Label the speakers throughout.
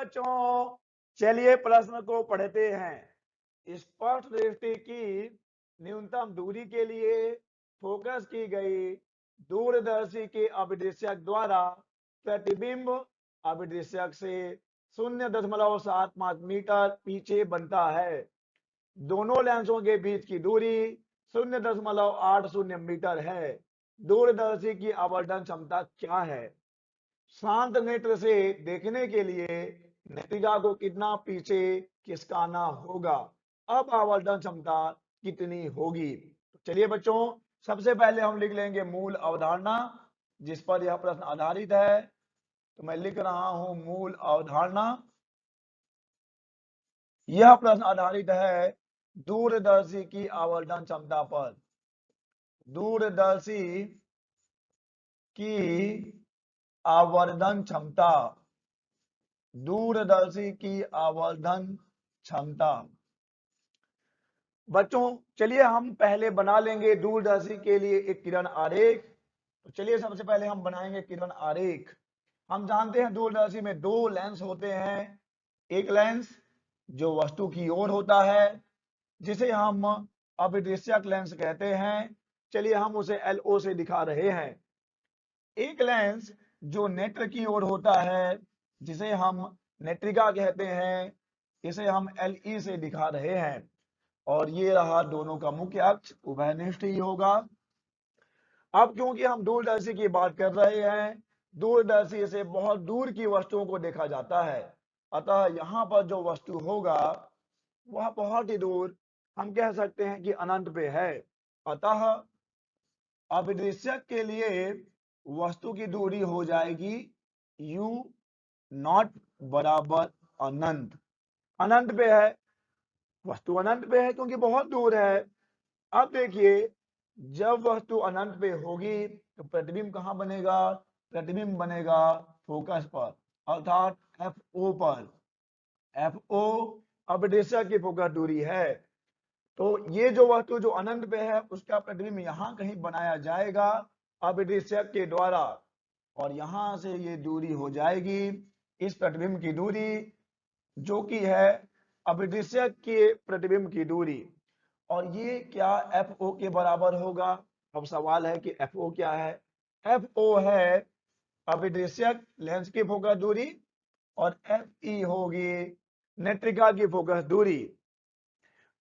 Speaker 1: बच्चों, चलिए प्रश्न को पढ़ते हैं। स्पष्ट दृष्टि की न्यूनतम दूरी के लिए फोकस की गई दूरदर्शी के अभिदृश्यक द्वारा प्रतिबिंब अभिदृश्यक से 0.75 मीटर पीछे बनता है। दोनों लेंसों के बीच की दूरी 0.80 मीटर है। दूरदर्शी की आवर्धन क्षमता क्या है? शांत नेत्र से देखने के लिए नेत्रिका को कितना पीछे खिसकाना होगा? अब आवर्धन क्षमता कितनी होगी? चलिए बच्चों, सबसे पहले हम लिख लेंगे मूल अवधारणा जिस पर यह प्रश्न आधारित है। तो मैं लिख रहा हूं मूल अवधारणा। यह प्रश्न आधारित है दूरदर्शी की आवर्धन क्षमता पर। दूरदर्शी की आवर्धन क्षमता, दूरदर्शी की आवर्धन क्षमता। बच्चों चलिए हम पहले बना लेंगे दूरदर्शी के लिए एक किरण आरेख। तो चलिए सबसे पहले हम बनाएंगे किरण आरेख। हम जानते हैं दूरदर्शी में दो लेंस होते हैं। एक लेंस जो वस्तु की ओर होता है जिसे हम अभिदृश्यक लेंस कहते हैं। चलिए हम उसे LO से दिखा रहे हैं। एक लेंस जो नेत्र की ओर होता है जिसे हम नेत्रिका कहते हैं, इसे हम LE से दिखा रहे हैं। और ये रहा दोनों का मुख्य अक्ष, उभयनिष्ठ ही होगा। अब क्योंकि हम दूरदर्शी की बात कर रहे हैं, दूरदर्शी से बहुत दूर की वस्तुओं को देखा जाता है, अतः यहाँ पर जो वस्तु होगा वह बहुत ही दूर, हम कह सकते हैं कि अनंत पे है। अतः अभिदृश्यक के लिए वस्तु की दूरी हो जाएगी U0 बराबर अनंत। अनंत पे है, वस्तु अनंत पे है क्योंकि बहुत दूर है। अब देखिए, जब वस्तु अनंत पे होगी तो प्रतिबिंब कहाँ बनेगा? प्रतिबिंब बनेगा फोकस पर, अर्थात FO पर। FO अभिदृश्यक की फोकस दूरी है। तो ये जो वस्तु जो अनंत पे है उसका प्रतिबिंब यहाँ कहीं बनाया जाएगा अभिदृश्यक के द्वारा, और यहां से ये दूरी हो जाएगी इस प्रतिबिंब की दूरी, जो कि है अभिदृश्यक के प्रतिबिंब की दूरी। और ये क्या FO के बराबर होगा? अब सवाल है कि FO क्या है? FO है अभिदृश्यक लेंस की फोकस दूरी और FE होगी नेत्रिका की फोकस दूरी।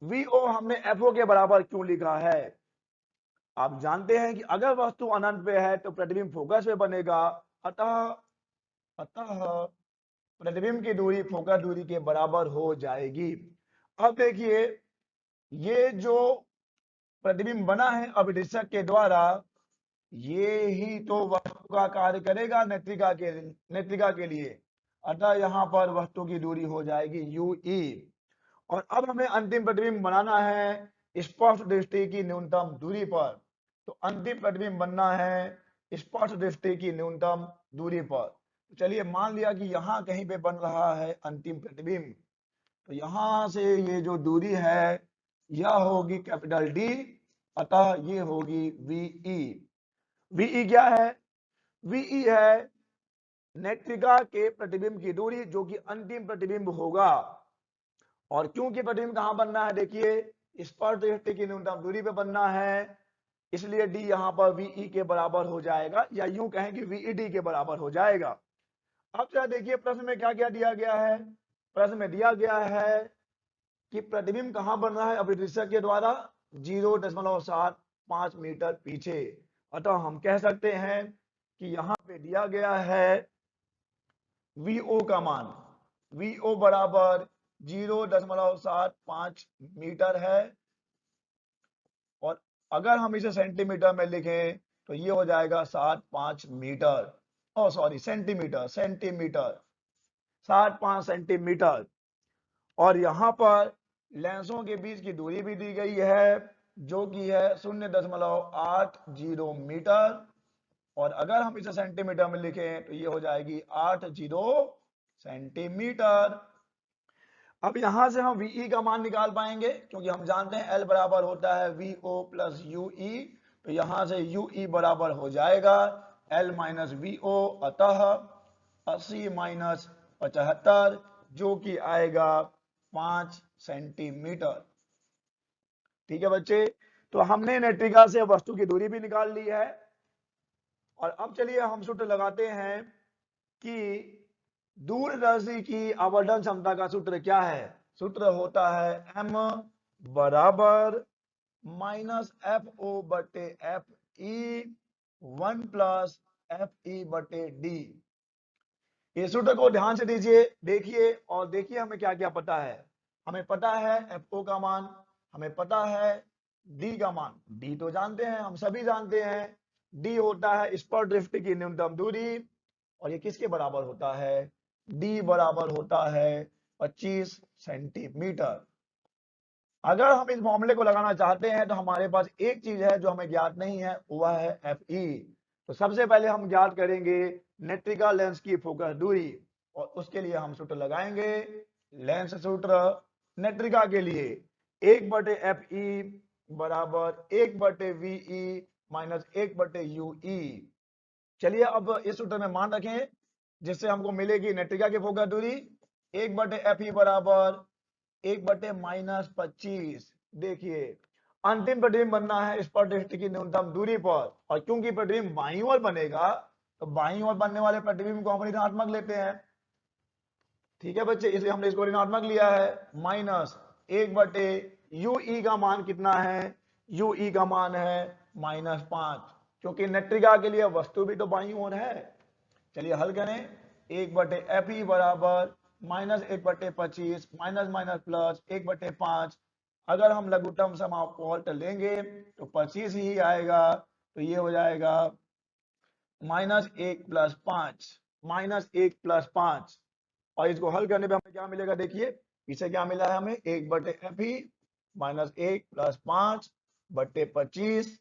Speaker 1: VO हमने FO के बराबर क्यों लिखा है? आप जानते हैं कि अगर वस्तु अनंत पे है तो प्रतिबिंब फोकस पे बनेगा, अतः प्रतिबिंब की दूरी फोकस दूरी के बराबर हो जाएगी। अब देखिए, ये जो प्रतिबिंब बना है अभिदृश्यक के द्वारा, ये ही तो वस्तु का कार्य करेगा नेत्रिका के लिए। अतः यहाँ पर वस्तु की दूरी हो जाएगी UE। और अब हमें अंतिम प्रतिबिंब बनाना है स्पष्ट दृष्टि की न्यूनतम दूरी पर। तो अंतिम प्रतिबिंब बनना है स्पष्ट दृष्टि की न्यूनतम दूरी पर। चलिए मान लिया कि यहाँ कहीं पे बन रहा है अंतिम प्रतिबिंब। तो यहां से ये जो दूरी है यह होगी कैपिटल D, अतः ये होगी VE। VE क्या है? VE है नेत्रिका के प्रतिबिंब की दूरी जो कि अंतिम प्रतिबिंब होगा। और क्योंकि प्रतिबिंब कहां बनना है? देखिए स्पष्ट दृष्टि की न्यूनतम दूरी पे बनना है, इसलिए D यहां पर VE के बराबर हो जाएगा, या यूं कहें कि VED के बराबर हो जाएगा। अब जरा देखिए प्रश्न में क्या क्या दिया गया है। प्रश्न में दिया गया है कि प्रतिबिंब कहां बन रहा है अभिदृश्यक के द्वारा? 0.75 मीटर पीछे। अतः हम कह सकते हैं कि यहां पे दिया गया है VO का मान, VO बराबर 0.75 मीटर है। और अगर हम इसे सेंटीमीटर में लिखें तो ये हो जाएगा 75 मीटर, ओ सॉरी सेंटीमीटर 75 सेंटीमीटर। और यहाँ पर लेंसों के बीच की दूरी भी दी गई है जो कि है 0.80 मीटर। और अगर हम इसे सेंटीमीटर में लिखें तो ये हो जाएगी 80 सेंटीमीटर। अब यहां से हम VE का मान निकाल पाएंगे क्योंकि हम जानते हैं L बराबर होता है VO प्लस UE। तो यहां से UE बराबर हो जाएगा L माइनस VO, अतः 80 माइनस 75 जो कि आएगा 5 सेंटीमीटर। ठीक है बच्चे, तो हमने नेत्रिका से वस्तु की दूरी भी निकाल ली है। और अब चलिए हम सूत्र लगाते हैं कि दूरदर्शी की आवर्धन क्षमता का सूत्र क्या है। सूत्र होता है m बराबर माइनस एफ ओ बटे F E 1 plus F E बटे डी। इस सूत्र को ध्यान से दीजिए, देखिए और देखिए हमें क्या क्या पता है। हमें पता है एफ ओ का मान, हमें पता है डी का मान। डी तो जानते हैं, हम सभी जानते हैं। डी होता है स्पर्शदृष्ट की न्यूनतम दूरी, और ये किसके बराबर होता है? डी बराबर होता है 25 सेंटीमीटर। अगर हम इस फॉर्मूले को लगाना चाहते हैं तो हमारे पास एक चीज है जो हमें ज्ञात नहीं है, वह है एफ ई। तो सबसे पहले हम ज्ञात करेंगे नेत्रिका लेंस की फोकस दूरी, और उसके लिए हम सूत्र लगाएंगे। लेंस सूत्र नेत्रिका के लिए 1 बटे एफ ई बराबर 1 बटे वी ई माइनस 1 बटे यू ई। चलिए अब इस सूत्र में मान रखें जिससे हमको मिलेगी नेत्रिका की फोकस दूरी 1 बटे एफ ई बराबर 1 बटे माइनस 25। देखिए अंतिम प्रतिबिंब बनना है स्पर्शदृष्टि की न्यूनतम दूरी पर, और क्योंकि प्रतिबिंब बाईं ओर बनेगा तो बाईं ओर बनने वाले प्रतिबिंब को हम ऋणात्मक लेते हैं। ठीक है बच्चे, इसलिए हमने इसको ऋणात्मक लिया है। माइनस 1 बटे यू ई का मान कितना है? यू ई का मान है -5, क्योंकि नेत्रिका के लिए वस्तु भी तो बाईं ओर है। चलिए हल करें। 1 बटे एफ ई बराबर माइनस 1 बटे 25 माइनस माइनस प्लस 1 बटे 5। अगर हम लघुत्तम समापवर्त लेंगे तो 25 ही आएगा, तो ये हो जाएगा -1 प्लस 5, -1 प्लस 5। और इसको हल करने पे हमें क्या मिलेगा? देखिए इसे क्या मिला है हमें, 1 बटे एफ ई -1 प्लस 5 बटे 25।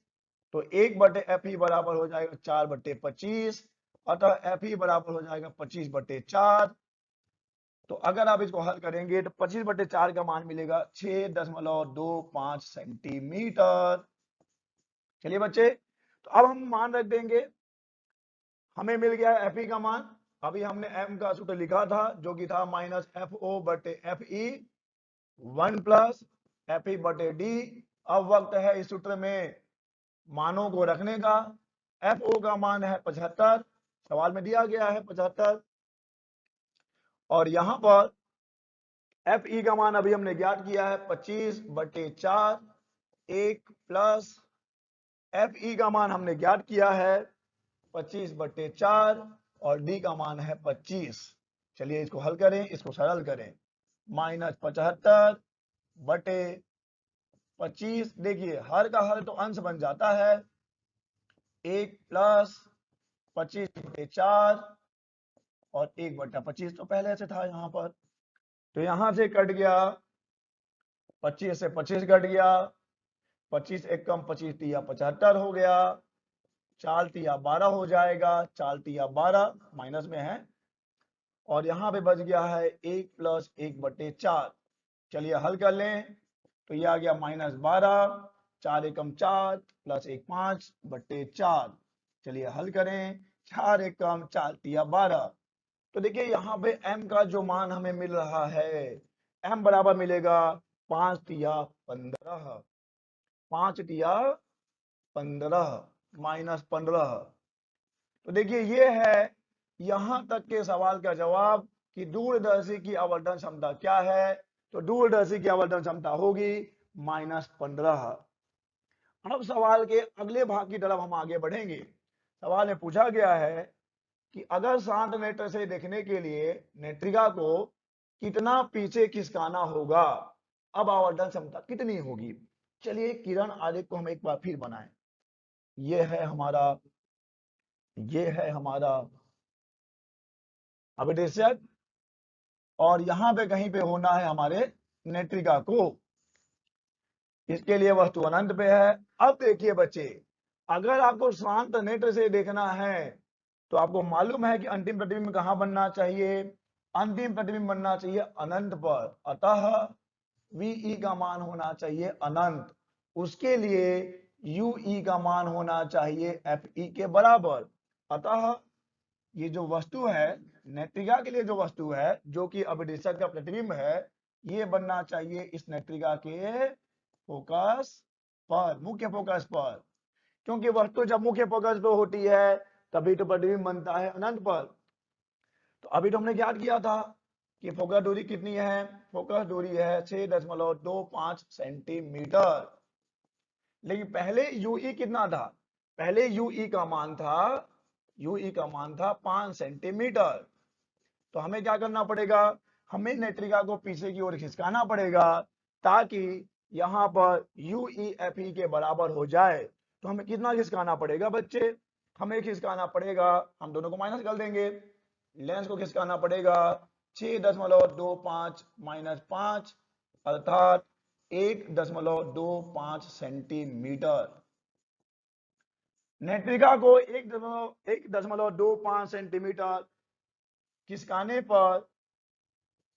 Speaker 1: तो 1 बटे एफ ई बराबर हो जाएगा 4 बटे 25, अतः एफ ई बराबर हो जाएगा 25 बटे 4। तो अगर आप इसको हल करेंगे तो 25 बटे 4 का मान मिलेगा 6.25 सेंटीमीटर। चलिए बच्चे, तो अब हम मान रख देंगे। हमें मिल गया एफ ई का मान। अभी हमने एम का सूत्र लिखा था जो कि था माइनस एफ ओ बटे F E 1 plus F E बटे डी। अब वक्त है इस सूत्र में मानों को रखने का। एफ ओ का मान है 75, सवाल में दिया गया है 75, और यहां पर एफ ई का मान अभी हमने ज्ञात किया है 25 बटे 4। 1 प्लस एफ ई का मान हमने ज्ञात किया है 25 बटे 4, और डी का मान है 25। चलिए इसको हल करें, इसको सरल करें। -75 बटे 25, देखिए हर का हर तो अंश बन जाता है। 1 प्लस 25 बटे 4 और 1 बटा 25 तो पहले से था यहाँ पर, तो यहां से कट गया 25 से 25 कट गया। 25 एक कम 25 तिया 75 हो गया। 4 तिया 12 हो जाएगा, 4 तिया 12 माइनस में है, और यहाँ पे बच गया है 1 प्लस 1 बटे 4। चलिए हल कर लें, तो ये आ गया -12, 4 एकम 4 प्लस 1 5 बटे 4। चलिए हल करें, 4 एकम 4 तिया 12। तो देखिए यहाँ पे m का जो मान हमें मिल रहा है, m बराबर मिलेगा 5 तिया 15, 5 तिया 15 -15। तो देखिए ये है यहां तक के सवाल का जवाब कि दूरदर्शी की आवर्धन क्षमता क्या है। तो दूरदर्शी की आवर्धन क्षमता होगी -15। अब सवाल के अगले भाग की तरफ हम आगे बढ़ेंगे। सवाल में पूछा गया है कि अगर शांत नेत्र से देखने के लिए नेत्रिका को कितना पीछे खिसकाना होगा, अब आवर्धन क्षमता कितनी होगी। चलिए किरण आरेख को हम एक बार फिर बनाएं। ये है हमारा अभिदेशक, और यहां पे कहीं पे होना है हमारे नेत्रिका को। इसके लिए वस्तु अनंत पे है। अब देखिए बच्चे, अगर आपको शांत नेत्र से देखना है तो आपको मालूम है कि अंतिम प्रतिबिंब कहां बनना चाहिए? अंतिम प्रतिबिंब बनना चाहिए अनंत पर, अतः वी का मान होना चाहिए अनंत। उसके लिए यू का मान होना चाहिए एफ के बराबर। अतः ये जो वस्तु है नेत्रिका के लिए जो वस्तु है जो कि अभिदिशक का प्रतिबिंब है, ये बनना चाहिए इस नेत्रिका के फोकस पर, मुख्य फोकस पर, क्योंकि वस्तु जब मुख्य फोकस पर होती है तभी तो प्रतिबिंब बनता है अनंत पर। तो अभी तो हमने क्या किया था कि फोकस दूरी कितनी है, फोकस दूरी है 6.25 सेंटीमीटर। लेकिन पहले यूई कितना था, पहले यूई का मान था, यूई का मान था 5 सेंटीमीटर। तो हमें क्या करना पड़ेगा, हमें नेत्रिका को पीछे की ओर खिसकाना पड़ेगा ताकि यहां पर यूईएफई के बराबर हो जाए। तो हमें कितना खिसकाना पड़ेगा बच्चे, हमें खिसकाना पड़ेगा, हम दोनों को माइनस कर देंगे, लेंस को खिसकाना पड़ेगा 6.25 माइनस 5 अर्थात 1.25 सेंटीमीटर। नेत्रिका को 1.25 सेंटीमीटर खिसकाने पर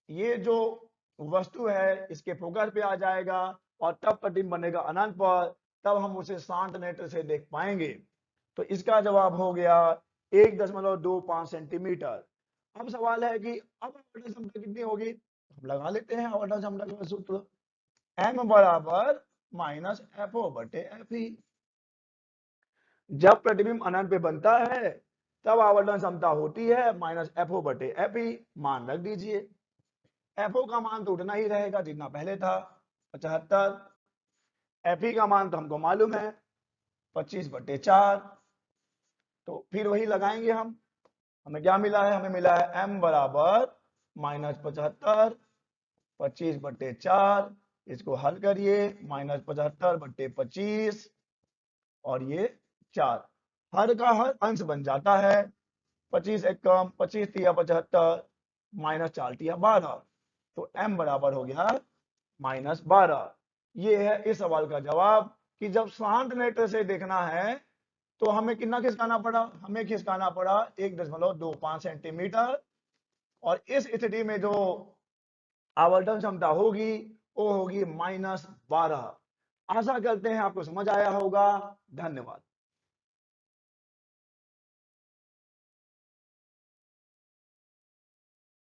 Speaker 1: ये जो वस्तु है इसके फोकस पे आ जाएगा और तब प्रतिबिंब बनेगा अनंत पर, तब हम उसे शांत नेत्र से देख पाएंगे। तो इसका जवाब हो गया 1.25 सेंटीमीटर। अब सवाल है कि अब आवर्धन क्षमता कितनी होगी, हम लगा लेते हैं आवर्धन क्षमता का सूत्र, m बराबर माइनस FO बटे FE। जब प्रतिबिंब अनंत पे बनता है तब आवर्धन क्षमता होती है माइनस FO बटे FE, मान रख दीजिए। FO का मान तो उतना ही रहेगा जितना पहले था 75, FE का मान तो हमको मालूम है 25/4। तो फिर वही लगाएंगे हम, हमें क्या मिला है, हमें मिला है m बराबर माइनस 75, 25/4, इसको हल करिए -75/25 और ये 4, हर का हर अंश बन जाता है, 25 एक कम 25 तिया 75 माइनस 4 तिया 12, तो m बराबर हो गया -12। ये है इस सवाल का जवाब कि जब शांत नेत्र से देखना है तो हमें कितना खिसकाना पड़ा, हमें खिसकाना पड़ा 1.25 सेंटीमीटर। और इस स्थिति में जो आवर्धन क्षमता होगी वो होगी -12। आशा करते हैं आपको समझ आया होगा। धन्यवाद।